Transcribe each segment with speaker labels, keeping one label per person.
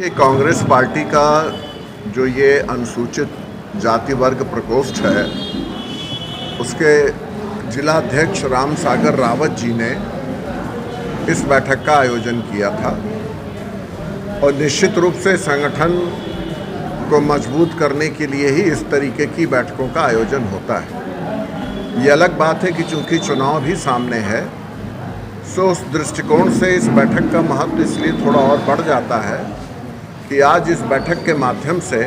Speaker 1: कि कांग्रेस पार्टी का जो ये अनुसूचित जाति वर्ग प्रकोष्ठ है, उसके जिला अध्यक्ष राम सागर रावत जी ने इस बैठक का आयोजन किया था और निश्चित रूप से संगठन को मजबूत करने के लिए ही इस तरीके की बैठकों का आयोजन होता है। ये अलग बात है कि चूंकि चुनाव भी सामने है, सो उस दृष्टिकोण से इस बैठक का महत्व इसलिए थोड़ा और बढ़ जाता है कि आज इस बैठक के माध्यम से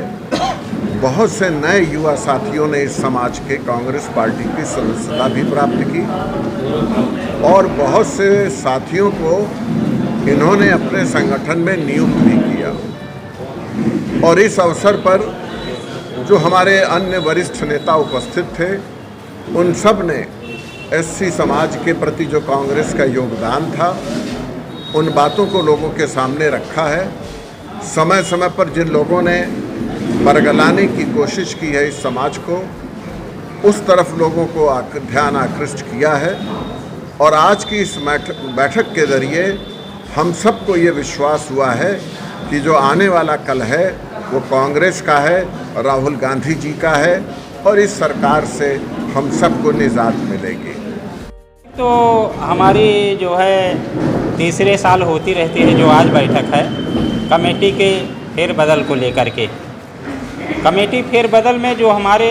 Speaker 1: बहुत से नए युवा साथियों ने इस समाज के कांग्रेस पार्टी की सदस्यता भी प्राप्त की और बहुत से साथियों को इन्होंने अपने संगठन में नियुक्त भी किया। और इस अवसर पर जो हमारे अन्य वरिष्ठ नेता उपस्थित थे, उन सब ने एससी समाज के प्रति जो कांग्रेस का योगदान था, उन बातों को लोगों के सामने रखा है। समय समय पर जिन लोगों ने बरगलाने की कोशिश की है इस समाज को, उस तरफ लोगों को ध्यान आकृष्ट किया है। और आज की इस बैठक के ज़रिए हम सबको ये विश्वास हुआ है कि जो आने वाला कल है वो कांग्रेस का है, राहुल गांधी जी का है और इस सरकार से हम सबको निजात मिलेगी।
Speaker 2: तो हमारी जो है तीसरे साल होती रहती है जो आज बैठक है कमेटी के फेरबदल को लेकर के। कमेटी फेरबदल में जो हमारे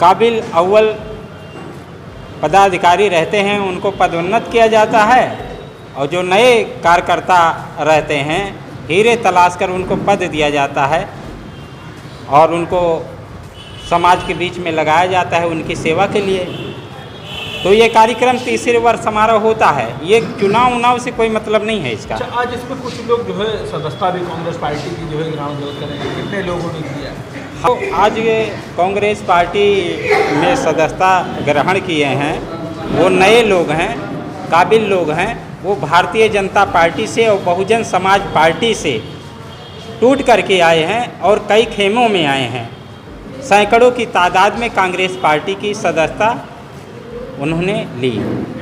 Speaker 2: काबिल अव्वल पदाधिकारी रहते हैं उनको पदोन्नत किया जाता है और जो नए कार्यकर्ता रहते हैं हीरे तलाश कर उनको पद दिया जाता है और उनको समाज के बीच में लगाया जाता है उनकी सेवा के लिए। तो ये कार्यक्रम तीसरे वर्ष समारोह होता है, ये चुनाव उनाव से कोई मतलब नहीं है इसका।
Speaker 3: अच्छा, आज इसमें कुछ लोग जो है सदस्यता भी कांग्रेस पार्टी की जो है ग्राउंड लेवल करेंगे, कितने लोगों ने किया?
Speaker 2: तो आज ये कांग्रेस पार्टी में सदस्यता ग्रहण किए हैं वो नए लोग हैं, काबिल लोग हैं। वो भारतीय जनता पार्टी से और बहुजन समाज पार्टी से टूट करके आए हैं और कई खेमों में आए हैं। सैकड़ों की तादाद में कांग्रेस पार्टी की सदस्यता उन्होंने ली।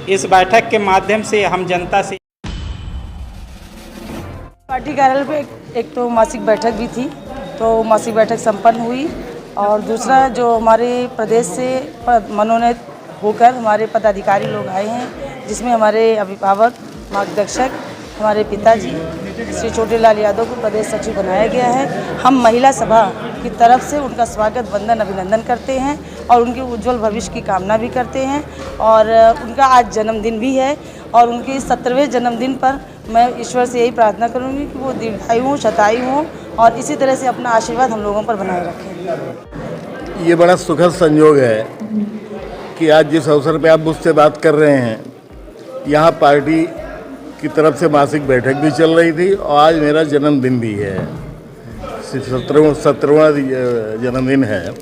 Speaker 2: इस बैठक के माध्यम से हम जनता से
Speaker 4: पार्टी कार्यालय पे एक तो मासिक बैठक भी थी, तो मासिक बैठक संपन्न हुई और दूसरा जो हमारे प्रदेश से मनोनीत होकर हमारे पदाधिकारी लोग आए हैं, जिसमें हमारे अभिभावक मार्गदर्शक हमारे पिताजी श्री छोटेलाल यादव को प्रदेश सचिव बनाया गया है। हम महिला सभा की तरफ से उनका स्वागत वंदन अभिनंदन करते हैं और उनके उज्जवल भविष्य की कामना भी करते हैं। और उनका आज जन्मदिन भी है और उनके 17वें जन्मदिन पर मैं ईश्वर से यही प्रार्थना करूंगी कि वो दीर्घायु हों, शतायु हों और इसी तरह से अपना आशीर्वाद हम लोगों पर बनाए रखें।
Speaker 5: ये बड़ा सुखद संयोग है कि आज जिस अवसर पर आप मुझसे बात कर रहे हैं, यहाँ पार्टी की तरफ से मासिक बैठक भी चल रही थी और आज मेरा जन्मदिन भी है, 17वां जन्मदिन है।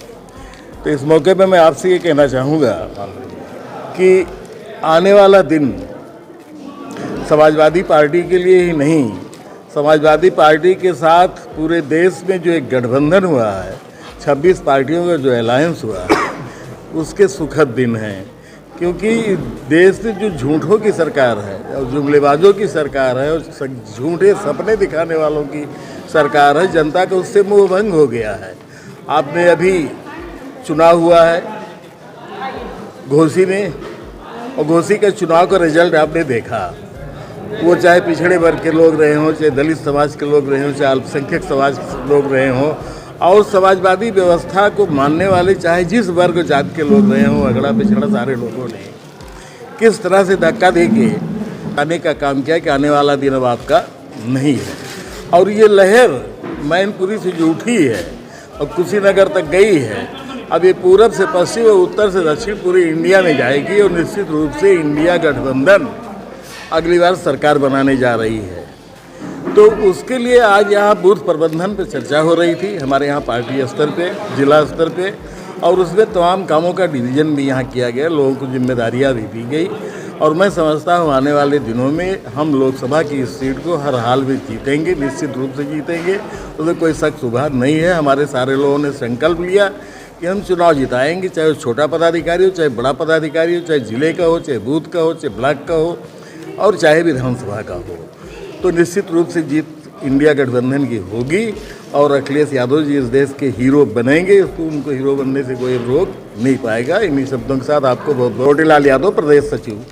Speaker 5: तो इस मौके पे मैं आपसे ये कहना चाहूँगा कि आने वाला दिन समाजवादी पार्टी के लिए ही नहीं, समाजवादी पार्टी के साथ पूरे देश में जो एक गठबंधन हुआ है, 26 पार्टियों का जो अलायंस हुआ है, उसके सुखद दिन हैं। क्योंकि देश में जो झूठों की सरकार है और जुमलेबाजों की सरकार है और झूठे सपने दिखाने वालों की सरकार है, जनता का उससे मोह भंग हो गया है। आपने अभी चुनाव हुआ है घोसी में और घोसी के चुनाव का रिजल्ट आपने देखा। वो चाहे पिछड़े वर्ग के लोग रहे हों, चाहे दलित समाज के लोग रहे हों, चाहे अल्पसंख्यक समाज के लोग रहे हों और समाजवादी व्यवस्था को मानने वाले चाहे जिस वर्ग जात के लोग रहे हों, अगड़ा पिछड़ा सारे लोगों ने किस तरह से धक्का देके आने का काम किया कि आने वाला दिन अब आपका नहीं है। और ये लहर मैनपुरी से जो उठी है और कुशीनगर तक गई है, अब ये पूरब से पश्चिम और उत्तर से दक्षिण पूरी इंडिया में जाएगी और निश्चित रूप से इंडिया गठबंधन अगली बार सरकार बनाने जा रही है। तो उसके लिए आज यहाँ बूथ प्रबंधन पर चर्चा हो रही थी हमारे यहाँ पार्टी स्तर पे, जिला स्तर पे, और उसमें तमाम कामों का डिवीज़न भी यहाँ किया गया, लोगों को जिम्मेदारियाँ भी दी गई। और मैं समझता हूँ आने वाले दिनों में हम लोकसभा की इस सीट को हर हाल में जीतेंगे, निश्चित रूप से जीतेंगे, उसमें कोई शक शुबा नहीं है। हमारे सारे लोगों ने संकल्प लिया कि हम चुनाव जिताएंगे, चाहे वो छोटा पदाधिकारी हो, चाहे बड़ा पदाधिकारी हो, चाहे जिले का हो, चाहे बूथ का हो, चाहे ब्लॉक का हो और चाहे विधानसभा का हो। तो निश्चित रूप से जीत इंडिया गठबंधन की होगी और अखिलेश यादव जी इस देश के हीरो बनेंगे। तो उनको हीरो बनने से कोई रोक नहीं पाएगा। इन्हीं शब्दों के साथ आपको बहुत बहुत रोटीलाल यादव, प्रदेश सचिव।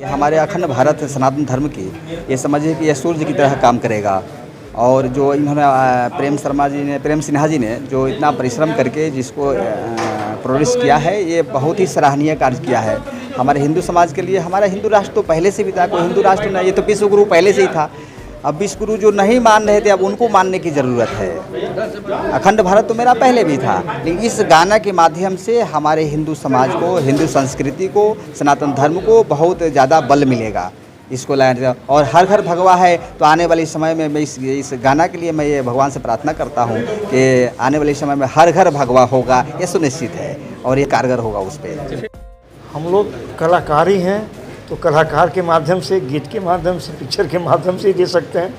Speaker 6: हमारे अखंड भारत सनातन धर्म की ये समझिए कि यह सूर्य की तरह काम करेगा। और जो इन्होंने प्रेम सिन्हा जी ने जो इतना परिश्रम करके जिसको प्रोड्यूस किया है, ये बहुत ही सराहनीय कार्य किया है हमारे हिंदू समाज के लिए। हमारा हिंदू राष्ट्र तो पहले से भी था, कोई हिंदू राष्ट्र नहीं, ये तो विश्व गुरु पहले से ही था। अब विश्व गुरु जो नहीं मान रहे थे, अब उनको मानने की ज़रूरत है। अखंड भारत तो मेरा पहले भी था, लेकिन इस गाना के माध्यम से हमारे हिंदू समाज को, हिंदू संस्कृति को, सनातन धर्म को बहुत ज़्यादा बल मिलेगा। इसको लाया और हर घर भगवा है, तो आने वाले समय में मैं इस गाना के लिए मैं ये भगवान से प्रार्थना करता हूँ कि आने वाले समय में हर घर भगवा होगा, ये सुनिश्चित है और ये कारगर होगा उस पर।
Speaker 7: हम लोग कलाकार ही हैं, तो कलाकार के माध्यम से, गीत के माध्यम से, पिक्चर के माध्यम से ही दे सकते हैं।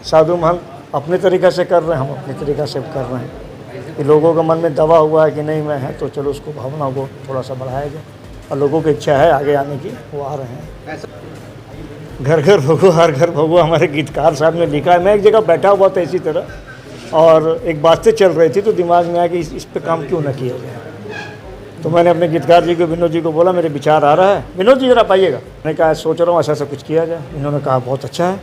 Speaker 7: साधु महंत अपने तरीक़ा से कर रहे हैं, हम अपने तरीक़ा से कर रहे हैं। कि लोगों के मन में दबा हुआ है कि नहीं मैं है, तो चलो उसको भावना को थोड़ा सा बढ़ाया जाए। और लोगों की इच्छा है आगे आने की, वो आ रहे हैं। घर घर भगो हर घर भगो हमारे गीतकार साहब ने लिखा है। मैं एक जगह बैठा हुआ था इसी तरह, और एक बातें चल रही थी, तो दिमाग में आया कि इस पे काम क्यों ना किया जाए। तो मैंने अपने गीतकार जी को, विनोद जी को बोला मेरे विचार आ रहा है, विनोद जी जरा पाइएगा। मैंने कहा सोच रहा हूँ ऐसा कुछ किया जाए। इन्होंने कहा बहुत अच्छा है।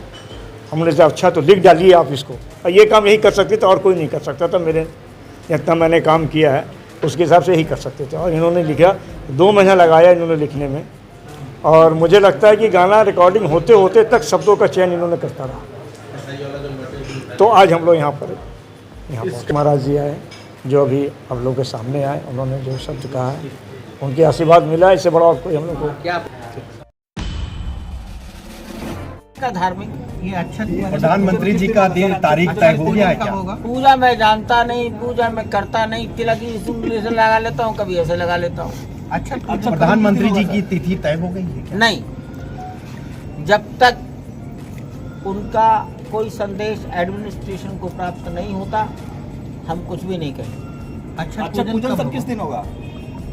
Speaker 7: हमने कहा अच्छा तो लिख डालिए आप इसको। और ये काम यही कर सकते थे और कोई नहीं कर सकता था। मेरे जितना मैंने काम किया है उसके हिसाब से यही कर सकते थे। और इन्होंने लिखा, 2 महीना लगाया इन्होंने लिखने में। और मुझे लगता है कि गाना रिकॉर्डिंग होते होते तक शब्दों का चयन इन्होंने करता रहा। तो आज हम लोग यहाँ पर महाराज जी आए, जो अभी हम लोग के सामने आए, उन्होंने जो शब्द कहा है, उनके आशीर्वाद मिला। इससे बड़ा और कोई हम लोग को क्या
Speaker 8: का धार्मिक
Speaker 9: ये अच्छा प्रधानमंत्री जी का दिन तारीख तय हो गया है क्या?
Speaker 8: पूजा मैं जानता नहीं, पूजा मैं करता नहीं। तिलक से लगा लेता हूँ, कभी ऐसे लगा लेता हूँ।
Speaker 9: अच्छा प्रधानमंत्री जी की तिथि तय हो गई है क्या?
Speaker 8: नहीं, जब तक उनका कोई संदेश एडमिनिस्ट्रेशन को प्राप्त नहीं होता, हम कुछ भी नहीं कहें।
Speaker 9: अच्छा पूजन सब किस दिन होगा?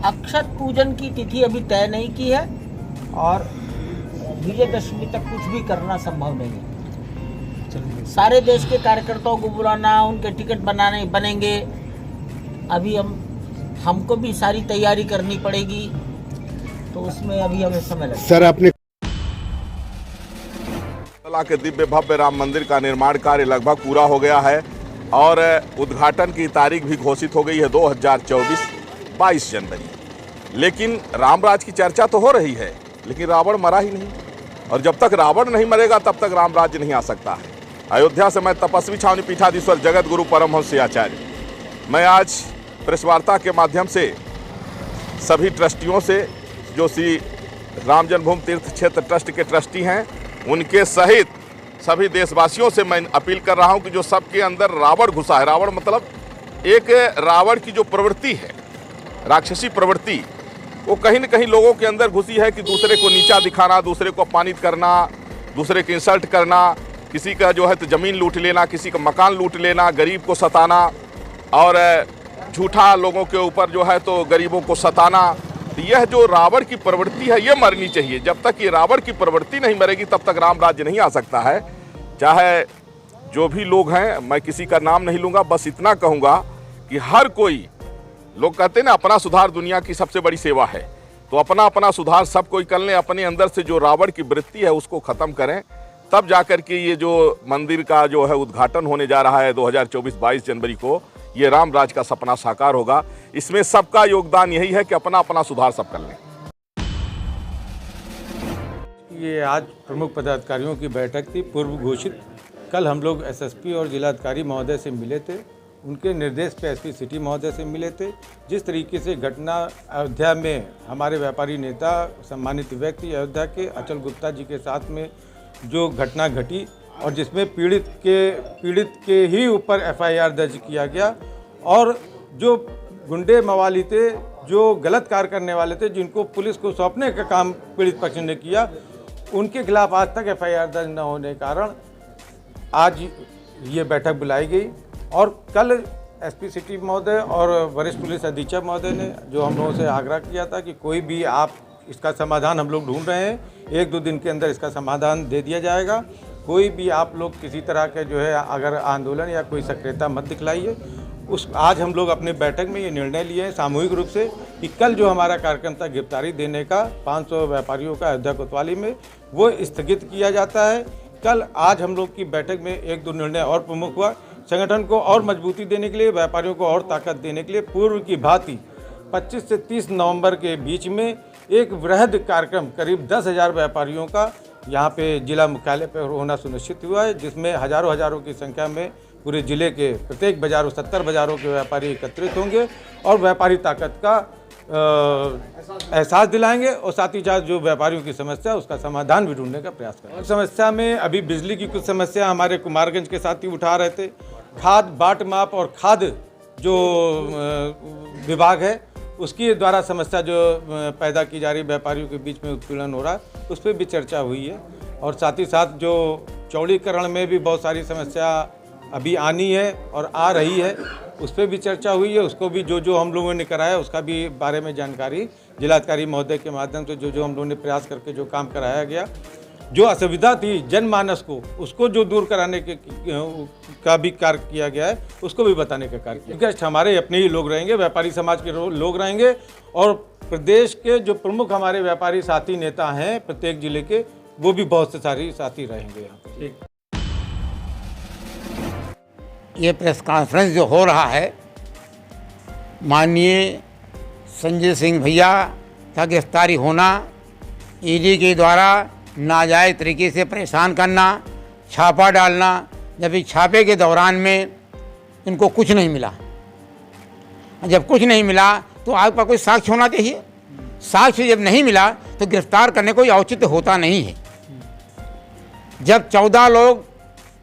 Speaker 8: अक्षत पूजन की तिथि अभी तय नहीं की है, और विजयदशमी तक कुछ भी करना संभव नहीं है। सारे देश के कार्यकर्ताओं को बुलाना, उनके टिकट बनाने बनेंगे। अभी हमको भी सारी तैयारी करनी पड़ेगी, तो उसमें अभी हमें समय लगेगा।
Speaker 1: सर, आपने के दिव्य भव्य राम मंदिर का निर्माण कार्य लगभग पूरा हो गया है और उद्घाटन की तारीख भी घोषित हो गई है 2024 22 जनवरी। लेकिन रामराज की चर्चा तो हो रही है, लेकिन रावण मरा ही नहीं, और जब तक रावण नहीं मरेगा तब तक राम राज्य नहीं आ सकता है। अयोध्या से मैं तपस्वी छावनी पीठाधीश्वर जगत गुरु परमहंस आचार्य, मैं आज प्रेस वार्ता के माध्यम से सभी ट्रस्टियों से, जो श्री राम जन्मभूमि तीर्थ क्षेत्र ट्रस्ट के ट्रस्टी हैं, उनके सहित सभी देशवासियों से मैं अपील कर रहा हूं कि जो सबके अंदर रावण घुसा है, रावण मतलब एक रावण की जो प्रवृत्ति है, राक्षसी प्रवृत्ति, वो कहीं न कहीं लोगों के अंदर घुसी है कि दूसरे को नीचा दिखाना, दूसरे को अपमानित करना, दूसरे की इंसल्ट करना, किसी का जो है तो ज़मीन लूट लेना, किसी का मकान लूट लेना, गरीब को सताना, और झूठा लोगों के ऊपर जो है तो गरीबों को सताना। यह जो रावण की प्रवृत्ति है, ये मरनी चाहिए। जब तक ये रावण की प्रवृत्ति नहीं मरेगी तब तक राम राज्य नहीं आ सकता है। चाहे जो भी लोग हैं, मैं किसी का नाम नहीं लूँगा, बस इतना कहूँगा कि हर कोई, लोग कहते हैं ना अपना सुधार दुनिया की सबसे बड़ी सेवा है, तो अपना अपना सुधार सब कोई कर लें। अपने अंदर से जो रावण की वृत्ति है उसको ख़त्म करें, तब जाकर के ये जो मंदिर का जो है उद्घाटन होने जा रहा है 2024 22 जनवरी को, ये राम राज का सपना साकार होगा। इसमें सबका योगदान यही है कि अपना अपना सुधार सब कर लें।
Speaker 10: ये आज प्रमुख पदाधिकारियों की बैठक थी, पूर्व घोषित। कल हम लोग एसएसपी और जिलाधिकारी महोदय से मिले थे, उनके निर्देश पे एसपी सिटी महोदय से मिले थे। जिस तरीके से घटना अयोध्या में हमारे व्यापारी नेता, सम्मानित व्यक्ति अयोध्या के अचल गुप्ता जी के साथ में जो घटना घटी, और जिसमें पीड़ित के ही ऊपर एफआईआर दर्ज किया गया, और जो गुंडे मवाली थे, जो गलत कार्य करने वाले थे, जिनको पुलिस को सौंपने का काम पीड़ित पक्ष ने किया, उनके खिलाफ आज तक एफआईआर दर्ज न होने के कारण आज ये बैठक बुलाई गई। और कल एसपी सिटी महोदय और वरिष्ठ पुलिस अधीक्षक महोदय ने जो हम लोगों से आग्रह किया था कि कोई भी आप इसका समाधान हम लोग ढूंढ रहे हैं। 1-2 दिन के अंदर इसका समाधान दे दिया जाएगा। कोई भी आप लोग किसी तरह के जो है अगर आंदोलन या कोई सक्रियता मत दिखलाइए। आज हम लोग अपने बैठक में ये निर्णय लिए हैं सामूहिक रूप से कि कल जो हमारा कार्यक्रम था गिरफ्तारी देने का 500 व्यापारियों का अयोध्या कोतवाली में, वो स्थगित किया जाता है। कल आज हम लोग की बैठक में 1-2 निर्णय और प्रमुख हुआ। संगठन को और मजबूती देने के लिए, व्यापारियों को और ताकत देने के लिए पूर्व की भांति 25 से 30 नवंबर के बीच में एक वृहद कार्यक्रम करीब 10,000 व्यापारियों का यहाँ पे जिला मुख्यालय पर होना सुनिश्चित हुआ है, जिसमें हजारों की संख्या में पूरे ज़िले के प्रत्येक बाज़ारों 70 बाज़ारों के व्यापारी एकत्रित होंगे और व्यापारी ताकत का एहसास दिलाएंगे और साथ ही साथ जो व्यापारियों की समस्या उसका समाधान भी ढूंढने का प्रयास करेंगे। समस्या में अभी बिजली की कुछ समस्या हमारे कुमारगंज के साथी उठा रहे थे। खाद बाट माप और खाद जो विभाग है उसकी द्वारा समस्या जो पैदा की जा रही व्यापारियों के बीच में उत्पीड़न हो रहा है उस पर भी चर्चा हुई है। और साथ ही साथ जो चौड़ीकरण में भी बहुत सारी समस्या अभी आनी है और आ रही है उस पर भी चर्चा हुई है। उसको भी जो हम लोगों ने कराया उसका भी बारे में जानकारी जिलाधिकारी महोदय के माध्यम से जो हम लोगों ने प्रयास करके जो काम कराया गया, जो असुविधा थी जनमानस को उसको जो दूर कराने का भी कार्य किया गया है, उसको भी बताने का कार्य किया। गेस्ट हमारे अपने ही लोग रहेंगे, व्यापारी समाज के लोग रहेंगे और प्रदेश के जो प्रमुख हमारे व्यापारी साथी नेता हैं प्रत्येक जिले के, वो भी बहुत से सारे साथी रहेंगे यहाँ पे।
Speaker 11: ये प्रेस कॉन्फ्रेंस जो हो रहा है, माननीय संजय सिंह भैया का गिरफ्तारी होना, ईडी के द्वारा नाजायज़ तरीके से परेशान करना, छापा डालना, जब इस छापे के दौरान में इनको कुछ नहीं मिला। जब कुछ नहीं मिला तो आप पर कोई साक्ष्य होना चाहिए। साक्ष्य जब नहीं मिला तो गिरफ्तार करने कोई औचित्य होता नहीं है। जब 14 लोग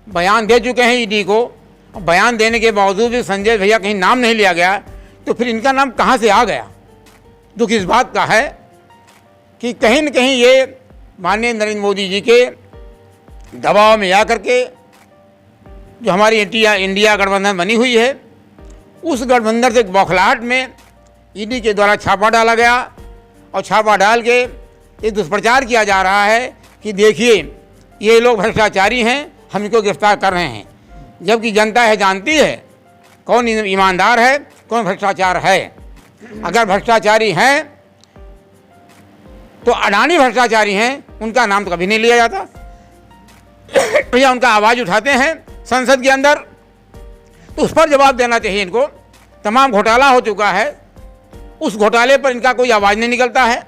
Speaker 11: बयान दे चुके हैं ईडी को, बयान देने के बावजूद भी संजय भैया कहीं नाम नहीं लिया गया, तो फिर इनका नाम कहाँ से आ गया। दुख इस बात का है कि कहीं न कहीं ये माननीय नरेंद्र मोदी जी के दबाव में आकर के जो हमारी इंडिया गठबंधन बनी हुई है, उस गठबंधन से बौखलाहट में ईडी के द्वारा छापा डाला गया और छापा डाल के ये दुष्प्रचार किया जा रहा है कि देखिए ये लोग भ्रष्टाचारी हैं, हम इनको गिरफ्तार कर रहे हैं। जबकि जनता है जानती है कौन ईमानदार है, कौन भ्रष्टाचार है। अगर भ्रष्टाचारी हैं तो अडानी भ्रष्टाचारी हैं, उनका नाम तो कभी नहीं लिया जाता। भैया उनका आवाज़ उठाते हैं संसद के अंदर, तो उस पर जवाब देना चाहिए इनको। तमाम घोटाला हो चुका है, उस घोटाले पर इनका कोई आवाज़ नहीं निकलता है।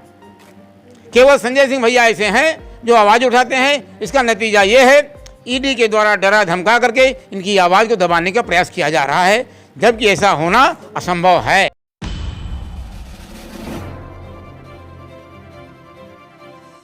Speaker 11: केवल संजय सिंह भैया ऐसे हैं जो आवाज़ उठाते हैं। इसका नतीजा ये है ईडी के द्वारा डरा धमका करके इनकी आवाज़ को दबाने का प्रयास किया जा रहा है, जबकि ऐसा होना असंभव है।